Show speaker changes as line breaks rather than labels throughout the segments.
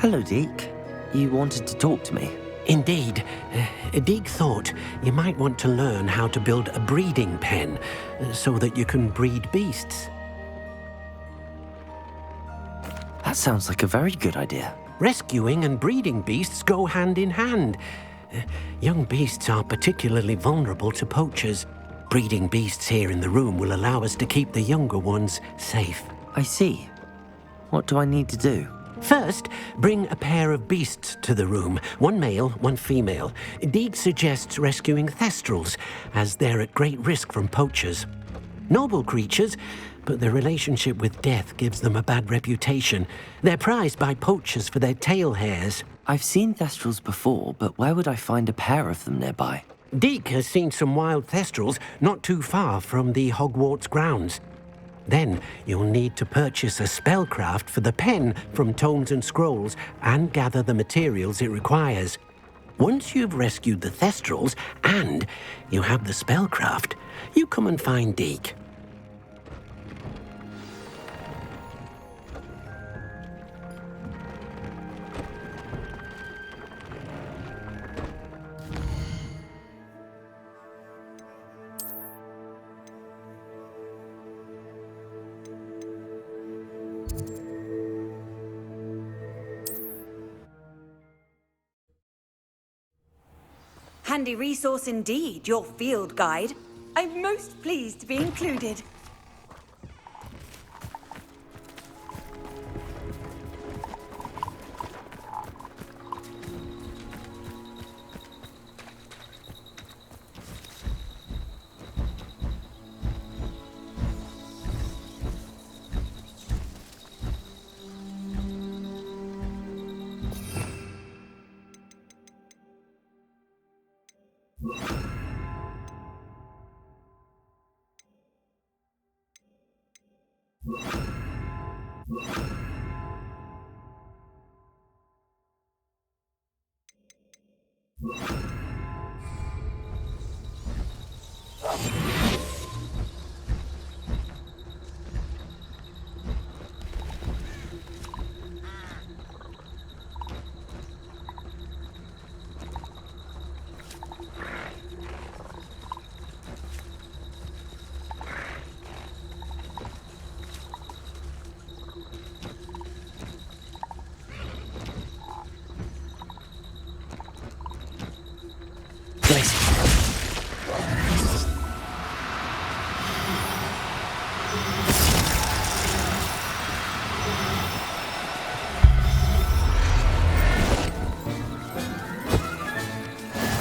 Hello, Deke. You wanted to talk to me?
Indeed. Deke thought you might want to learn how to build a breeding pen so that you can breed beasts.
That sounds like a very good idea.
Rescuing and breeding beasts go hand in hand. Young beasts are particularly vulnerable to poachers. Breeding beasts here in the room will allow us to keep the younger ones safe.
I see. What do I need to do?
First, bring a pair of beasts to the room. One male, one female. Deke suggests rescuing thestrals, as they're at great risk from poachers. Noble creatures, but their relationship with death gives them a bad reputation. They're prized by poachers for their tail hairs.
I've seen thestrals before, but where would I find a pair of them nearby?
Deke has seen some wild thestrals not too far from the Hogwarts grounds. Then you'll need to purchase a spellcraft for the pen from Tomes and Scrolls and gather the materials it requires. Once you've rescued the thestrals and you have the spellcraft, you come and find Deke.
Handy resource indeed, your field guide. I'm most pleased to be included.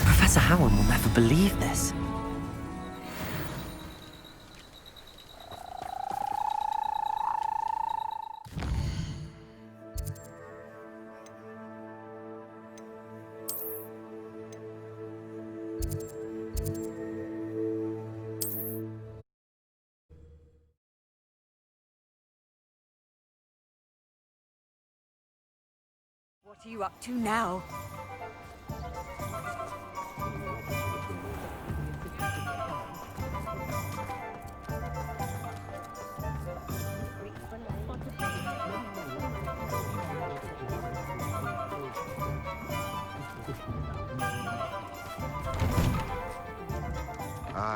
Professor Howard will never believe this.
What are you up to now?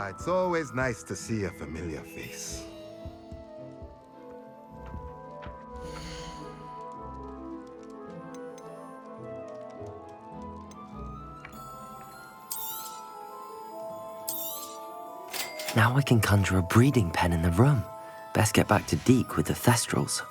It's always nice to see a familiar face.
Now I can conjure a breeding pen in the room. Best get back to Deke with the thestrals.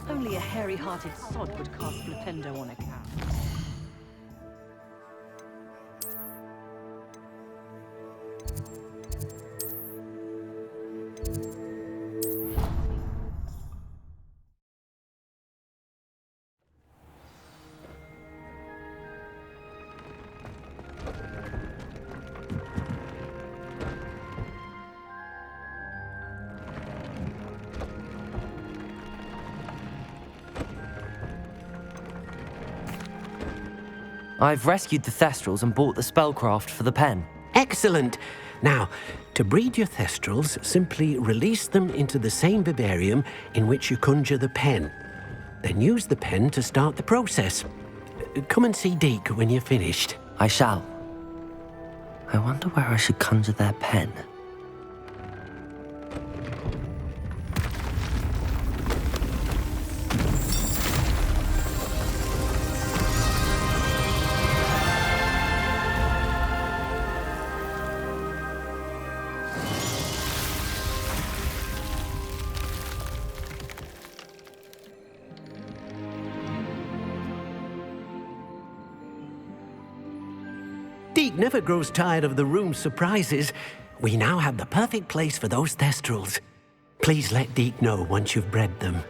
Only a hairy-hearted sod would cast Flipendo on a cow.
I've rescued the thestrals and bought the spellcraft for the pen.
Excellent. Now, to breed your thestrals, simply release them into the same vivarium in which you conjure the pen. Then use the pen to start the process. Come and see Deke when you're finished.
I shall. I wonder where I should conjure their pen.
Deke never grows tired of the room's surprises. We now have the perfect place for those thestrals. Please let Deke know once you've bred them.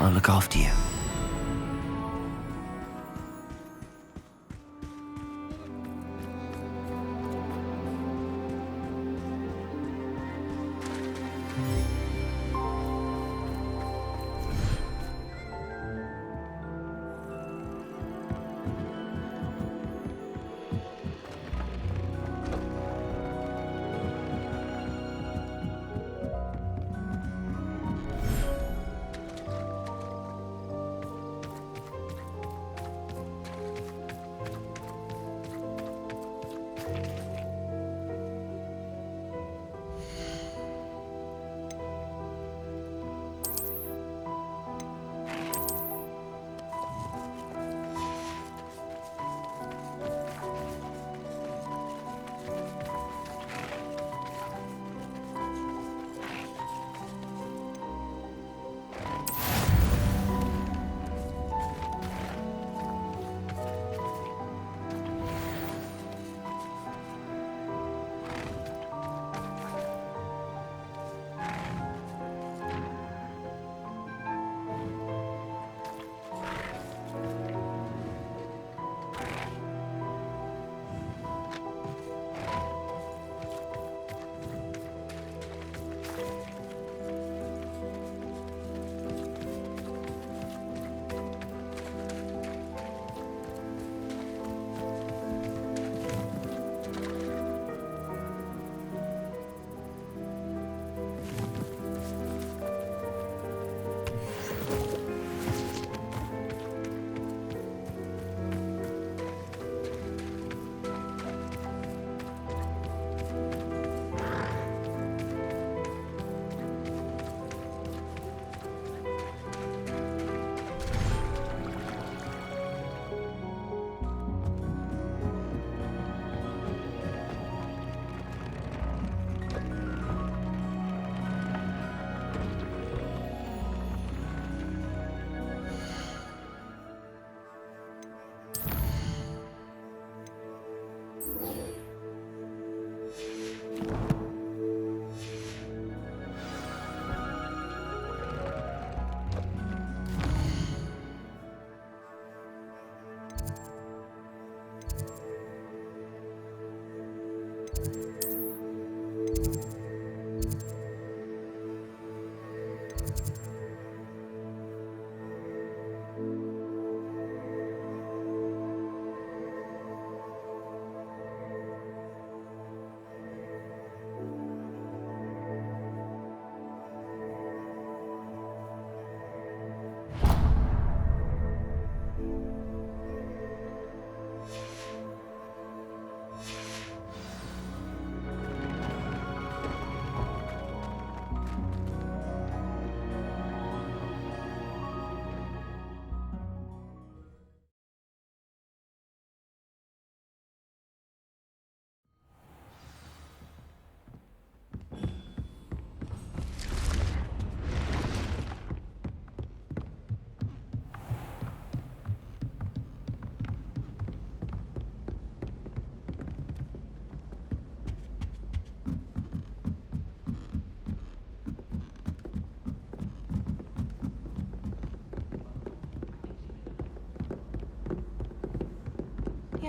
I'll look after you.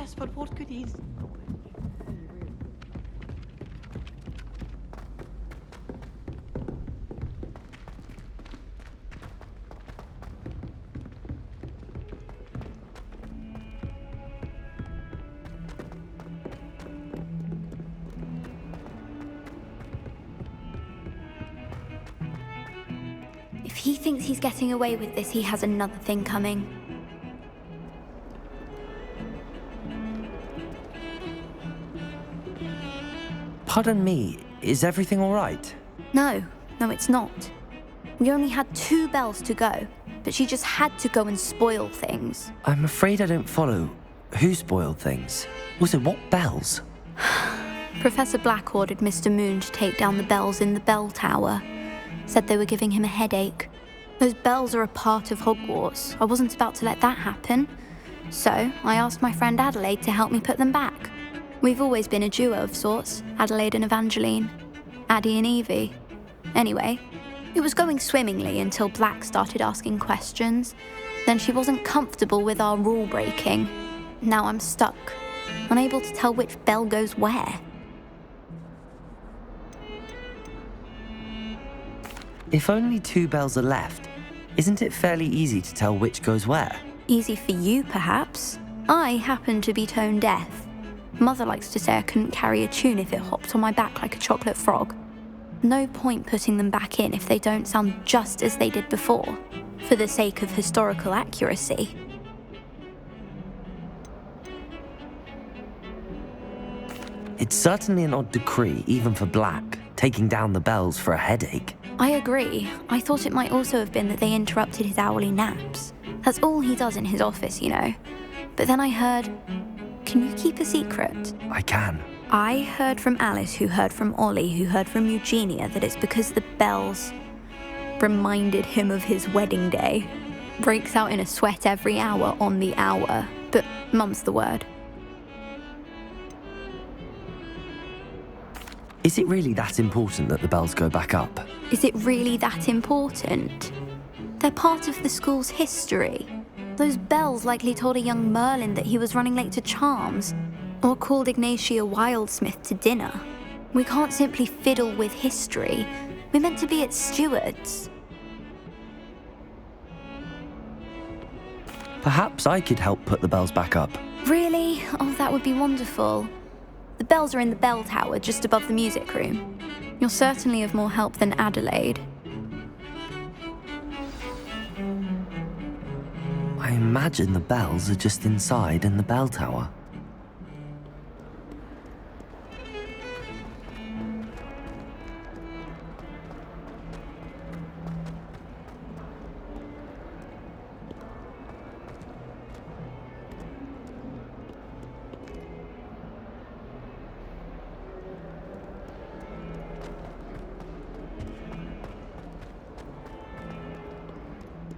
Yes, but what could he...
If he thinks he's getting away with this, he has another thing coming.
Pardon me, is everything all right?
No, it's not. We only had 2 bells to go, but she just had to go and spoil things.
I'm afraid I don't follow. Who spoiled things? Also, what bells?
Professor Black ordered Mr. Moon to take down the bells in the bell tower. Said they were giving him a headache. Those bells are a part of Hogwarts. I wasn't about to let that happen. So I asked my friend Adelaide to help me put them back. We've always been a duo of sorts, Adelaide and Evangeline. Addie and Evie. Anyway, it was going swimmingly until Black started asking questions. Then she wasn't comfortable with our rule breaking. Now I'm stuck, unable to tell which bell goes where.
If only 2 bells are left, isn't it fairly easy to tell which goes where?
Easy for you, perhaps. I happen to be tone deaf. Mother likes to say I couldn't carry a tune if it hopped on my back like a chocolate frog. No point putting them back in if they don't sound just as they did before, for the sake of historical accuracy.
It's certainly an odd decree, even for Black, taking down the bells for a headache.
I agree. I thought it might also have been that they interrupted his hourly naps. That's all he does in his office, you know. But then I heard... Can you keep a secret?
I can.
I heard from Alice, who heard from Ollie, who heard from Eugenia, that it's because the bells reminded him of his wedding day. Breaks out in a sweat every hour on the hour. But mum's the word.
Is it really that important that the bells go back up?
Is it really that important? They're part of the school's history. Those bells likely told a young Merlin that he was running late to Charms, or called Ignatia Wildsmith to dinner. We can't simply fiddle with history. We're meant to be its stewards.
Perhaps I could help put the bells back up.
Really? Oh, that would be wonderful. The bells are in the bell tower just above the music room. You're certainly of more help than Adelaide.
I imagine the bells are just inside in the bell tower.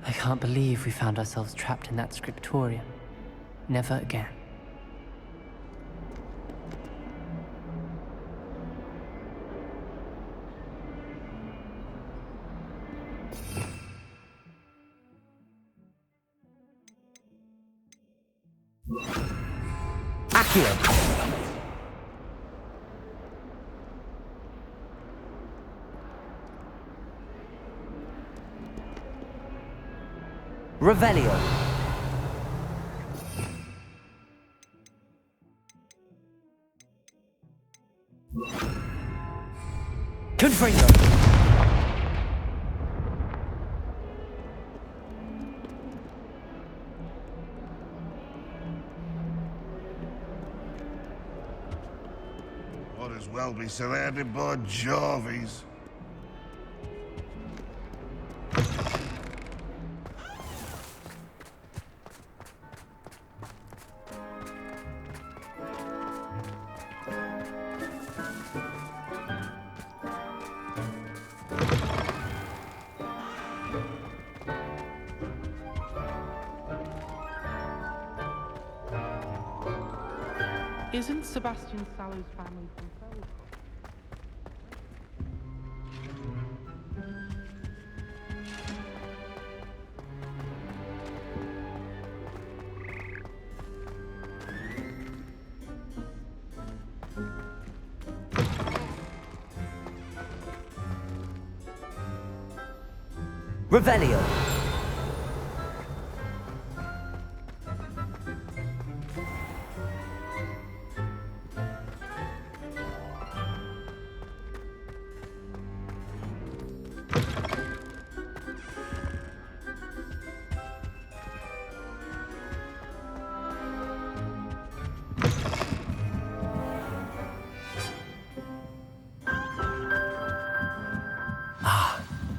I can't believe we found ourselves trapped in that scriptorium. Never again.
Accio! Revelio. Confringo.
Might as well be surrounded by Jarvies.
Isn't Sebastian Sallow's family from Felgard?
Revelio.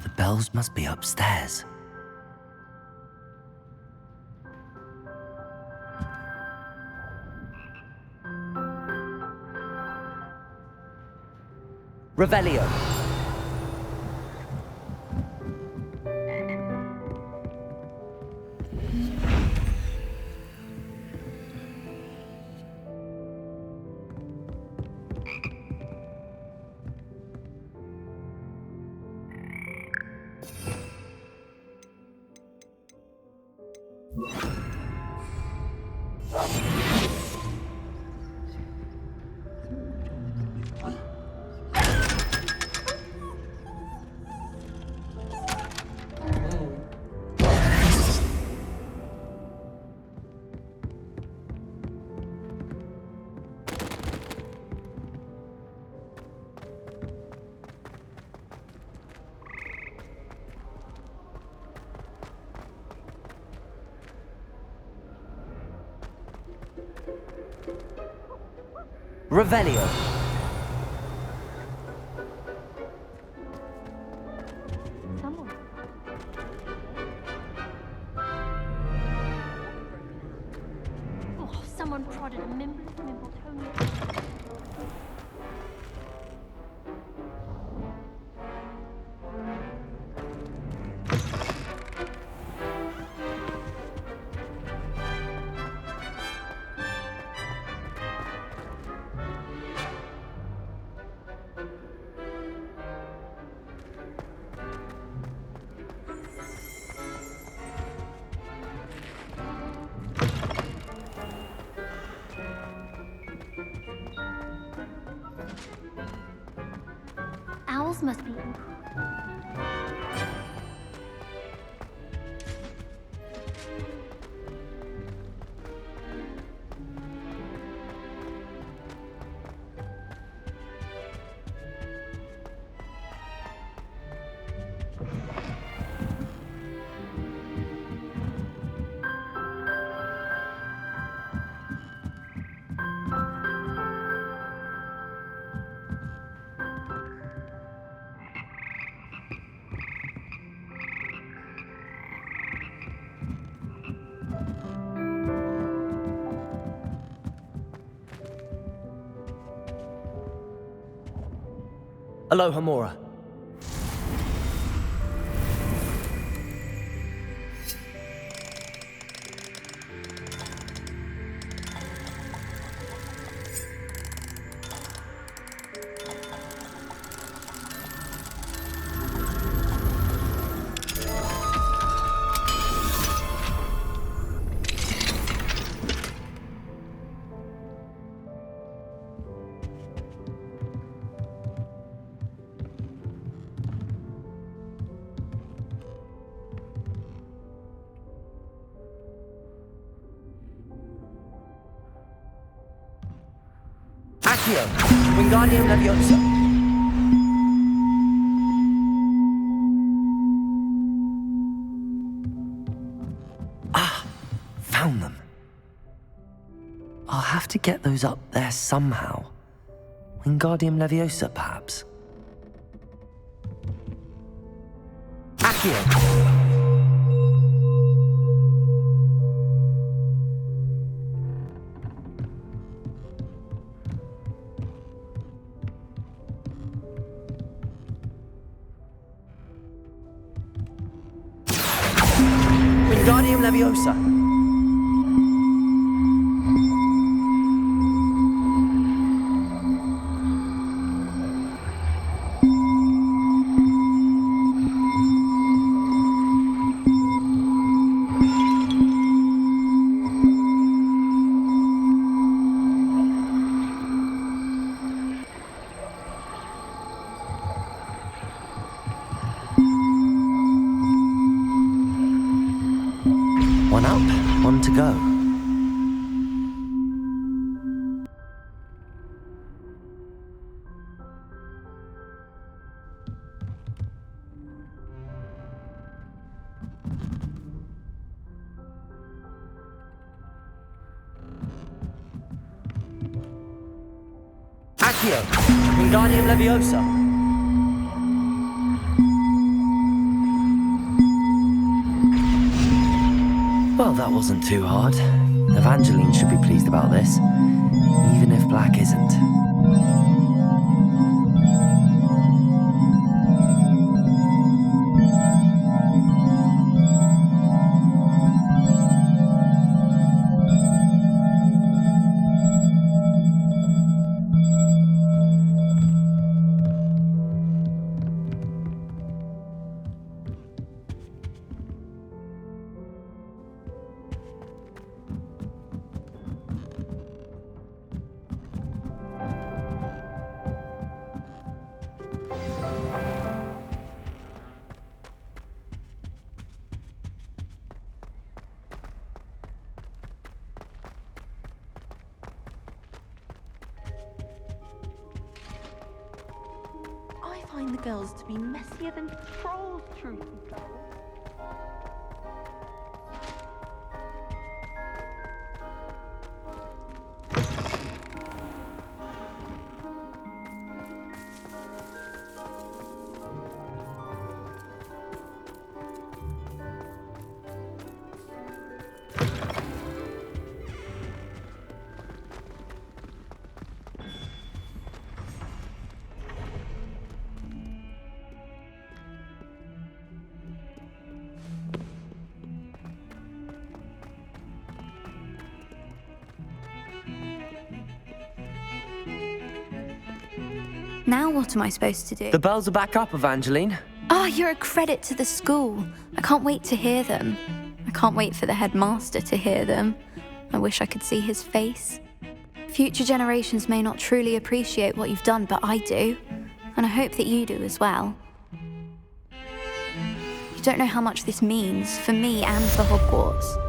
The bells must be upstairs. Revelio. Revelio.
Someone prodded a mimble Tony. Owls must be.
Aloha Mora. Accio, Wingardium Leviosa. Found them. I'll have to get those up there somehow. Wingardium Leviosa, perhaps. Accio. Wingardium Leviosa. One up, one to go.
Accio, Wingardium Leviosa.
Well, that wasn't too hard. Evangeline should be pleased about this, even if Black isn't.
I find the girls to be messier than trolls, truth be told.
Now what am I supposed to do?
The bells are back up, Evangeline.
Oh, you're a credit to the school. I can't wait to hear them. I can't wait for the headmaster to hear them. I wish I could see his face. Future generations may not truly appreciate what you've done, but I do. And I hope that you do as well. You don't know how much this means for me and for Hogwarts.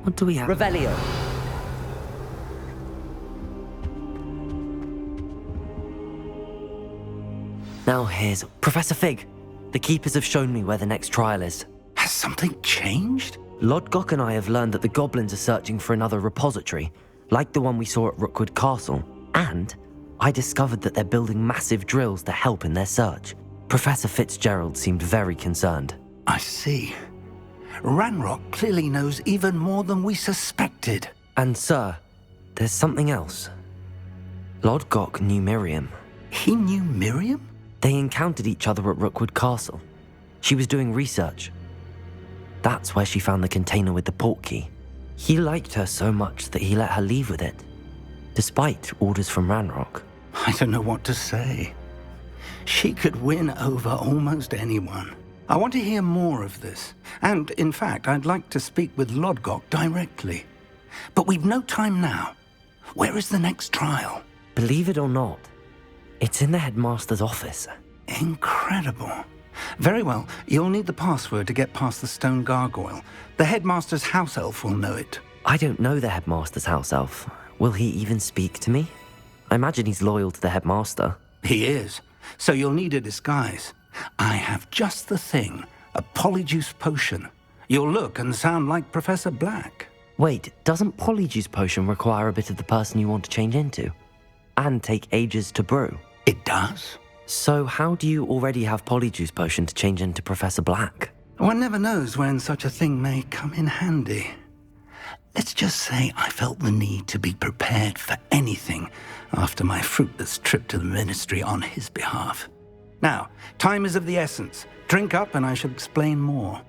What do we have?
Revelio.
Now here's Professor Fig. The Keepers have shown me where the next trial is.
Has something changed?
Lodgok and I have learned that the goblins are searching for another repository, like the one we saw at Rookwood Castle. And I discovered that they're building massive drills to help in their search. Professor Fitzgerald seemed very concerned.
I see. Ranrock clearly knows even more than we suspected.
And sir, there's something else. Lodgok knew Miriam.
He knew Miriam?
They encountered each other at Rookwood Castle. She was doing research. That's where she found the container with the portkey. He liked her so much that he let her leave with it, despite orders from Ranrock.
I don't know what to say. She could win over almost anyone. I want to hear more of this. And, in fact, I'd like to speak with Lodgok directly. But we've no time now. Where is the next trial?
Believe it or not, it's in the headmaster's office.
Incredible. Very well. You'll need the password to get past the stone gargoyle. The headmaster's house elf will know it.
I don't know the headmaster's house elf. Will he even speak to me? I imagine he's loyal to the headmaster.
He is. So you'll need a disguise. I have just the thing. A polyjuice potion. You'll look and sound like Professor Black.
Wait, doesn't polyjuice potion require a bit of the person you want to change into? And take ages to brew?
It does.
So how do you already have polyjuice potion to change into Professor Black?
One never knows when such a thing may come in handy. Let's just say I felt the need to be prepared for anything after my fruitless trip to the ministry on his behalf. Now, time is of the essence. Drink up and I shall explain more.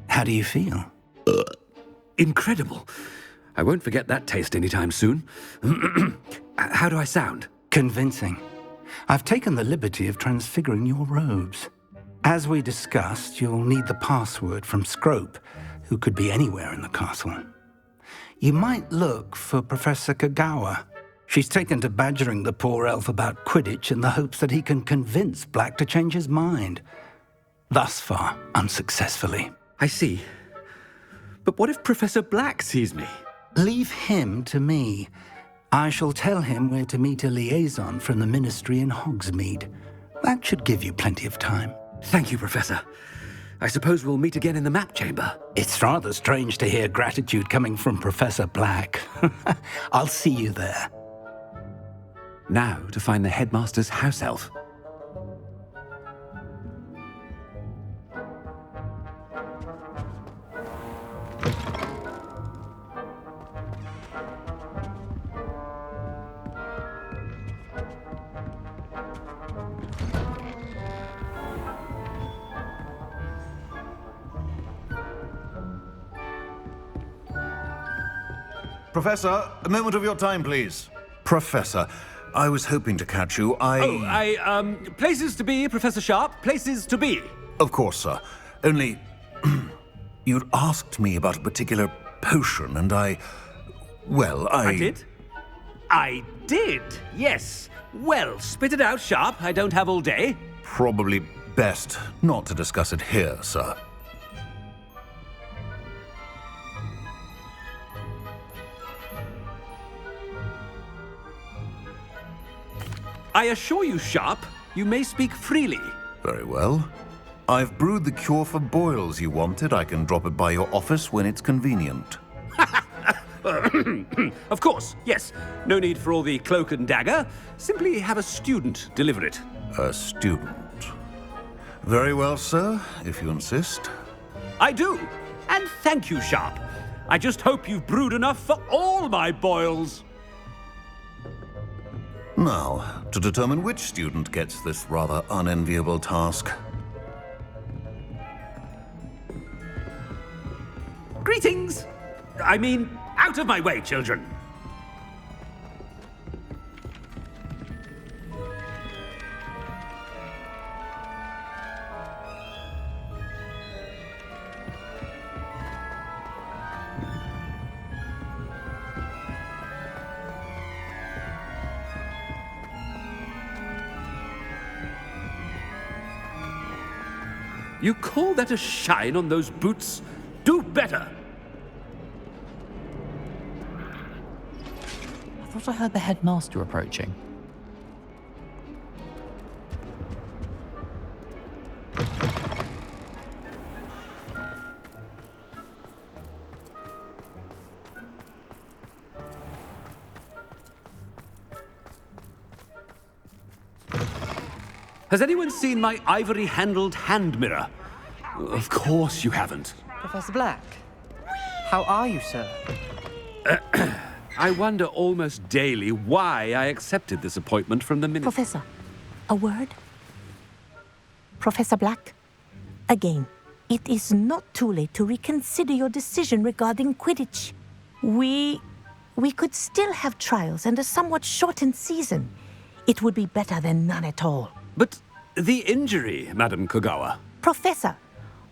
How do you feel?
Incredible. I won't forget that taste anytime soon. How do I sound?
Convincing. I've taken the liberty of transfiguring your robes. As we discussed, you'll need the password from Scrope, who could be anywhere in the castle. You might look for Professor Kagawa. She's taken to badgering the poor elf about Quidditch in the hopes that he can convince Black to change his mind. Thus far, unsuccessfully.
I see. But what if Professor Black sees me?
Leave him to me. I shall tell him where to meet a liaison from the ministry in Hogsmeade. That should give you plenty of time.
Thank you, Professor. I suppose we'll meet again in the map chamber.
It's rather strange to hear gratitude coming from Professor Black. I'll see you there.
Now to find the headmaster's house elf.
Professor, a moment of your time, please. Professor, I was hoping to catch you.
Places to be, Professor Sharp. Places to be.
Of course, sir. Only, you'd asked me about a particular potion, and I
did? I did, yes. Well, spit it out, Sharp. I don't have all day.
Probably best not to discuss it here, sir.
I assure you, Sharp, you may speak freely.
Very well. I've brewed the cure for boils you wanted. I can drop it by your office when it's convenient.
Of course, yes. No need for all the cloak and dagger. Simply have a student deliver it.
A student. Very well, sir, if you insist.
I do. And thank you, Sharp. I just hope you've brewed enough for all my boils.
Now, to determine which student gets this rather unenviable task.
Greetings! I mean, out of my way, children. You call that a shine on those boots? Do better!
I thought I heard the headmaster approaching.
Has anyone seen my ivory-handled hand mirror? Of course you haven't.
Professor Black, how are you, sir?
I wonder almost daily why I accepted this appointment from the ministry.
Professor, a word? Professor Black, again, it is not too late to reconsider your decision regarding Quidditch. We could still have trials and a somewhat shortened season. It would be better than none at all.
But the injury, Madam Kogawa.
Professor,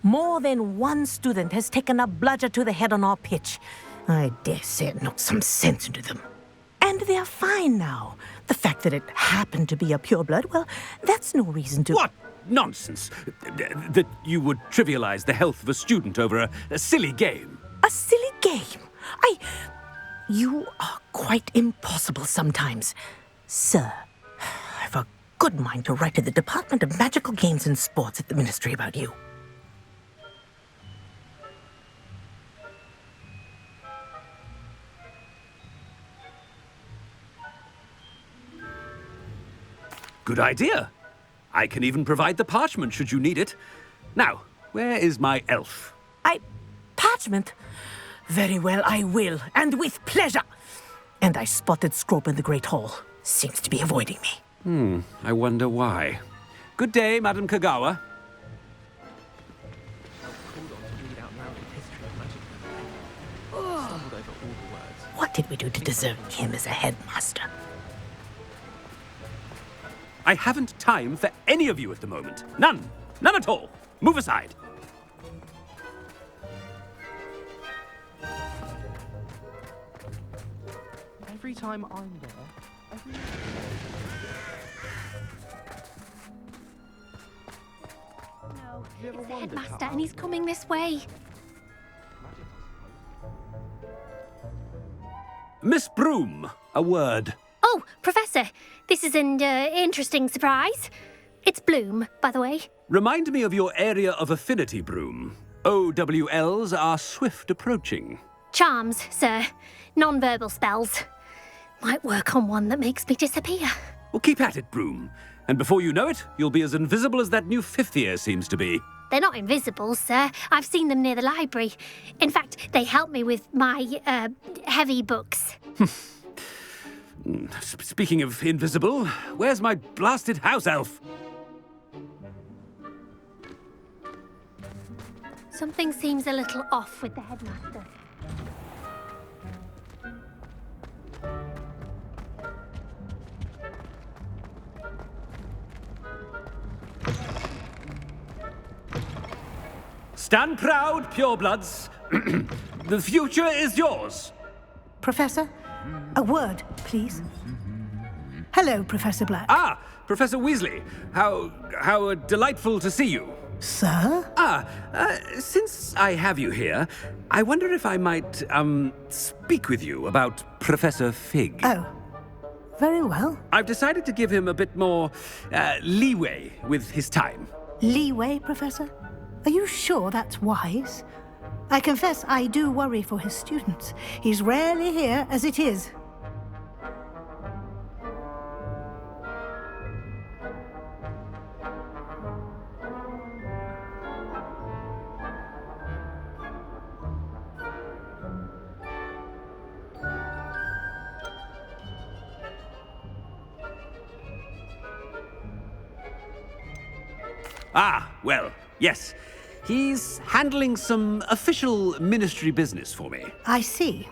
More than one student has taken a bludger to the head on our pitch. I dare say it knocked some sense into them. And they're fine now. The fact that it happened to be a pureblood, well, that's no reason to...
What nonsense! That you would trivialize the health of a student over a silly game.
A silly game? You are quite impossible sometimes. Sir, I've a good mind to write to the Department of Magical Games and Sports at the Ministry about you.
Good idea. I can even provide the parchment should you need it. Now, where is my elf?
Parchment? Very well, I will, and with pleasure. And I spotted Scrope in the Great Hall. Seems to be avoiding me.
I wonder why. Good day, Madam Kagawa.
What did we do to deserve him as a headmaster?
I haven't time for any of you at the moment. None. None at all. Move aside.
Every time I'm there,
No, it's the headmaster and he's coming this way.
Miss Broom, a word.
Oh, Professor, this is an interesting surprise. It's Bloom, by the way.
Remind me of your area of affinity, Broom. OWLs are swift approaching.
Charms, sir. Non-verbal spells. Might work on one that makes me disappear.
Well, keep at it, Broom. And before you know it, you'll be as invisible as that new fifth year seems to be.
They're not invisible, sir. I've seen them near the library. In fact, they help me with my, heavy books.
Speaking of invisible, where's my blasted house elf?
Something seems a little off with the headmaster.
Stand proud, purebloods. The future is yours.
Professor, a word, please. Hello, Professor Black.
Ah, Professor Weasley. How delightful to see you.
Sir?
Since I have you here, I wonder if I might, speak with you about Professor Fig.
Oh, very well.
I've decided to give him a bit more, leeway with his time.
Leeway, Professor? Are you sure that's wise? I confess I do worry for his students. He's rarely here as it is.
Ah, well, yes. He's handling some official ministry business for me.
I see.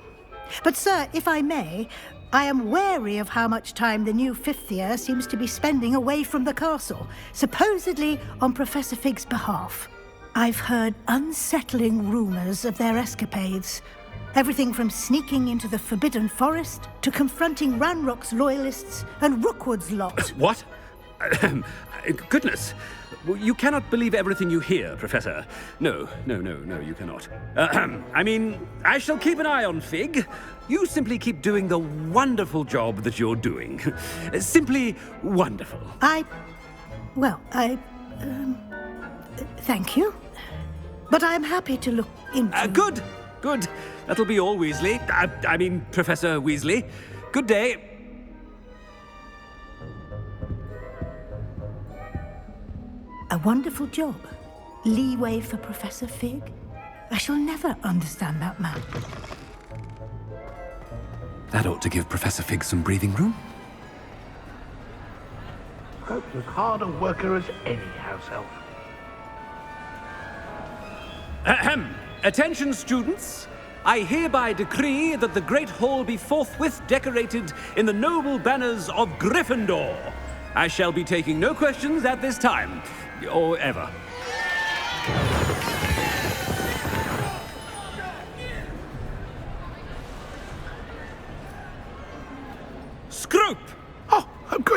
But, sir, if I may, I am wary of how much time the new fifth year seems to be spending away from the castle, supposedly on Professor Fig's behalf. I've heard unsettling rumors of their escapades. Everything from sneaking into the Forbidden Forest to confronting Ranrock's loyalists and Rookwood's lot.
What? Goodness. You cannot believe everything you hear, Professor. No, you cannot. I mean, I shall keep an eye on Fig. You simply keep doing the wonderful job that you're doing. Simply wonderful.
Thank you. But I'm happy to look into...
Good. That'll be all, Weasley. I mean, Professor Weasley. Good day.
A wonderful job. Leeway for Professor Fig. I shall never understand that man.
That ought to give Professor Fig some breathing room.
Hope's as hard a worker as any house elf.
Ahem. Attention, students. I hereby decree that the Great Hall be forthwith decorated in the noble banners of Gryffindor. I shall be taking no questions at this time. Or ever.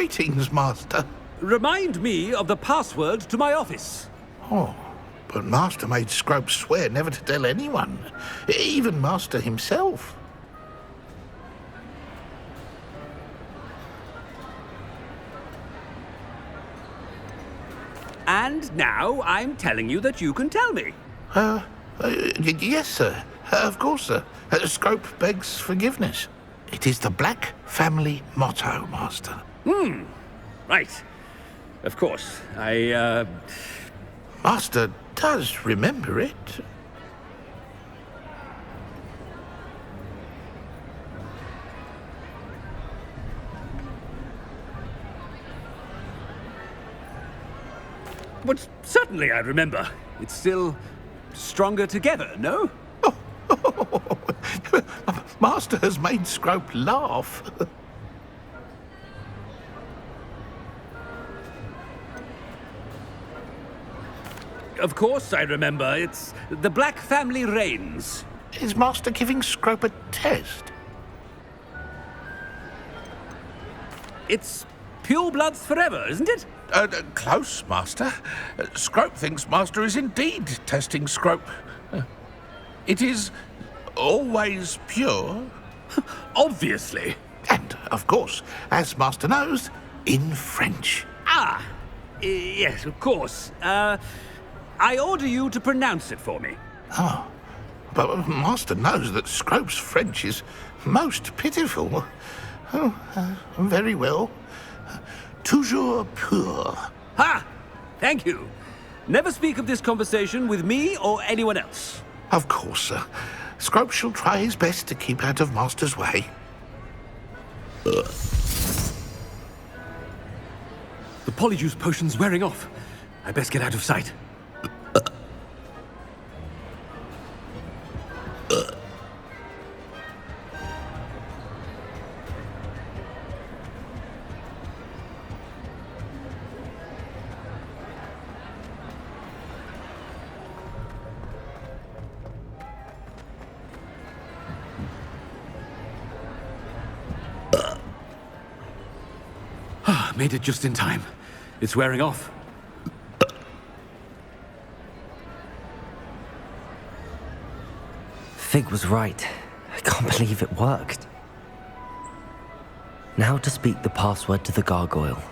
Greetings, Master.
Remind me of the password to my office.
Oh, but Master made Scrope swear never to tell anyone, even Master himself.
And now I'm telling you that you can tell me.
Yes, sir. Of course, sir. Scrope begs forgiveness. It is the Black family motto, Master.
Right. Of course.
Master does remember it.
But certainly I remember. It's still stronger together, no?
Master has made Scrope laugh.
Of course I remember. It's the Black family reigns.
Is Master giving Scrope a test?
It's pure bloods forever, isn't it?
Close, Master. Scrope thinks Master is indeed testing Scrope. It is always pure.
Obviously.
And, of course, as Master knows, in French.
Ah, yes, of course. I order you to pronounce it for me.
Oh, but Master knows that Scrope's French is most pitiful. Oh, very well. Toujours pur.
Ha! Thank you. Never speak of this conversation with me or anyone else.
Of course, sir. Scrope shall try his best to keep out of Master's way.
The polyjuice potion's wearing off. I best get out of sight. Made it just in time. It's wearing off.
Fig was right. I can't believe it worked. Now to speak the password to the gargoyle.